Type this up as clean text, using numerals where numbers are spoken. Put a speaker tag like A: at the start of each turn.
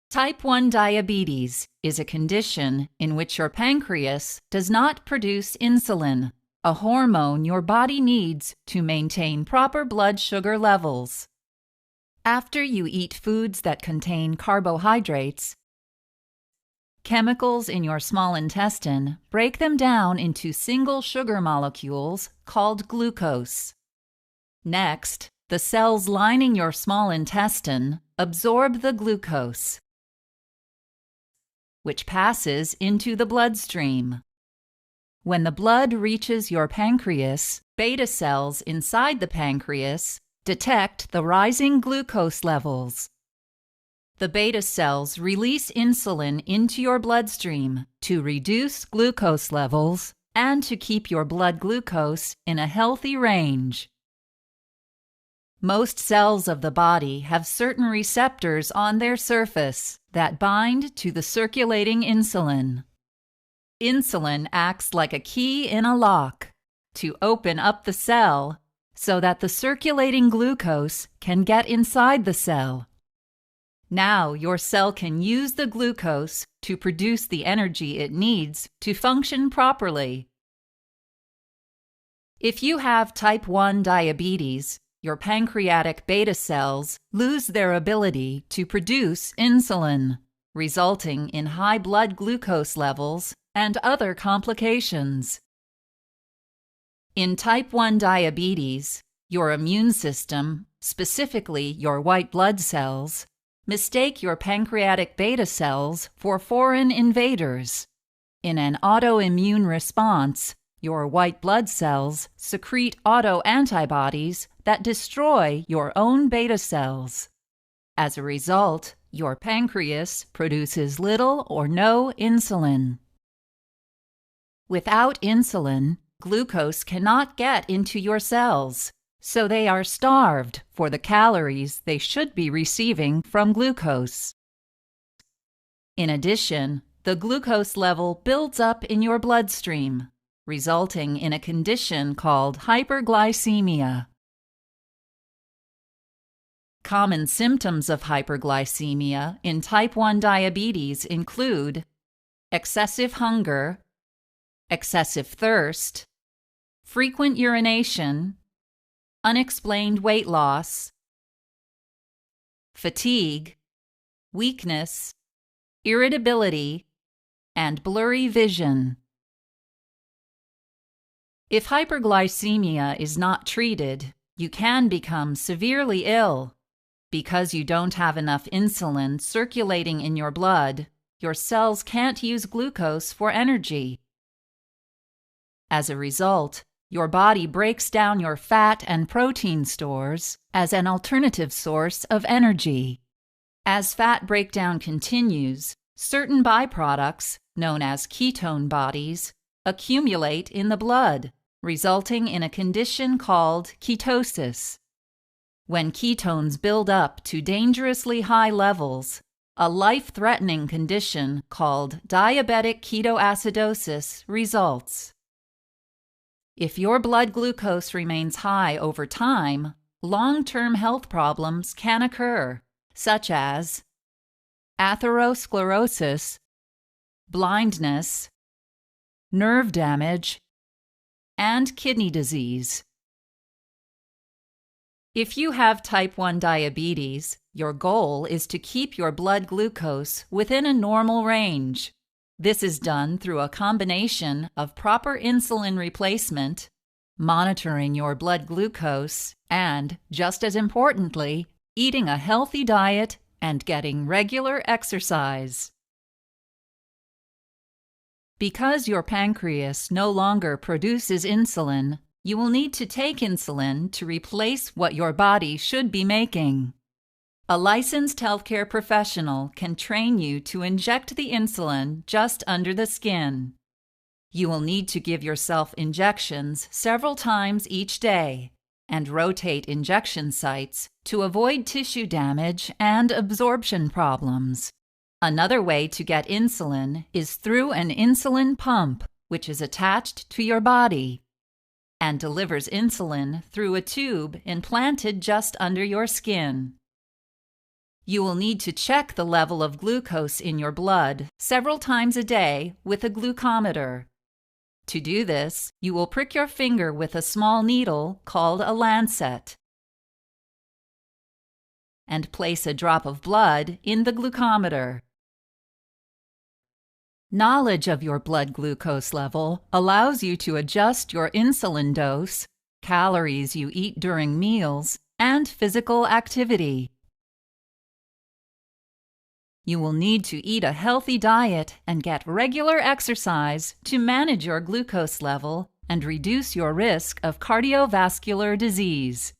A: Type 1 diabetes is a condition in which your pancreas does not produce insulin, a hormone your body needs to maintain proper blood sugar levels. After you eat foods that contain carbohydrates, chemicals in your small intestine break them down into single sugar molecules called glucose. Next, the cells lining your small intestine absorb the glucose, which passes into the bloodstream. When the blood reaches your pancreas, beta cells inside the pancreas detect the rising glucose levels. The beta cells release insulin into your bloodstream to reduce glucose levels and to keep your blood glucose in a healthy range. Most cells of the body have certain receptors on their surface that bind to the circulating insulin. Insulin acts like a key in a lock to open up the cell so that the circulating glucose can get inside the cell. Now your cell can use the glucose to produce the energy it needs to function properly. If you have type 1 diabetes, your pancreatic beta cells lose their ability to produce insulin, resulting in high blood glucose levels and other complications. In type 1 diabetes, your immune system, specifically your white blood cells, mistake your pancreatic beta cells for foreign invaders. In an autoimmune response, your white blood cells secrete autoantibodies that destroy your own beta cells. As a result, your pancreas produces little or no insulin. Without insulin, glucose cannot get into your cells, so they are starved for the calories they should be receiving from glucose. In addition, the glucose level builds up in your bloodstream, resulting in a condition called hyperglycemia. Common symptoms of hyperglycemia in type 1 diabetes include excessive hunger, excessive thirst, frequent urination, unexplained weight loss, fatigue, weakness, irritability, and blurry vision. If hyperglycemia is not treated, you can become severely ill. Because you don't have enough insulin circulating in your blood, your cells can't use glucose for energy. As a result, your body breaks down your fat and protein stores as an alternative source of energy. As fat breakdown continues, certain byproducts, known as ketone bodies, accumulate in the blood, resulting in a condition called ketosis. When ketones build up to dangerously high levels, a life-threatening condition called diabetic ketoacidosis results. If your blood glucose remains high over time, long-term health problems can occur, such as atherosclerosis, blindness, nerve damage, and kidney disease. If you have type 1 diabetes, your goal is to keep your blood glucose within a normal range. This is done through a combination of proper insulin replacement, monitoring your blood glucose, and, just as importantly, eating a healthy diet and getting regular exercise. Because your pancreas no longer produces insulin, you will need to take insulin to replace what your body should be making. A licensed healthcare professional can train you to inject the insulin just under the skin. You will need to give yourself injections several times each day and rotate injection sites to avoid tissue damage and absorption problems. Another way to get insulin is through an insulin pump, which is attached to your body and delivers insulin through a tube implanted just under your skin. You will need to check the level of glucose in your blood several times a day with a glucometer. To do this, you will prick your finger with a small needle called a lancet and place a drop of blood in the glucometer. Knowledge of your blood glucose level allows you to adjust your insulin dose, calories you eat during meals, and physical activity. You will need to eat a healthy diet and get regular exercise to manage your glucose level and reduce your risk of cardiovascular disease.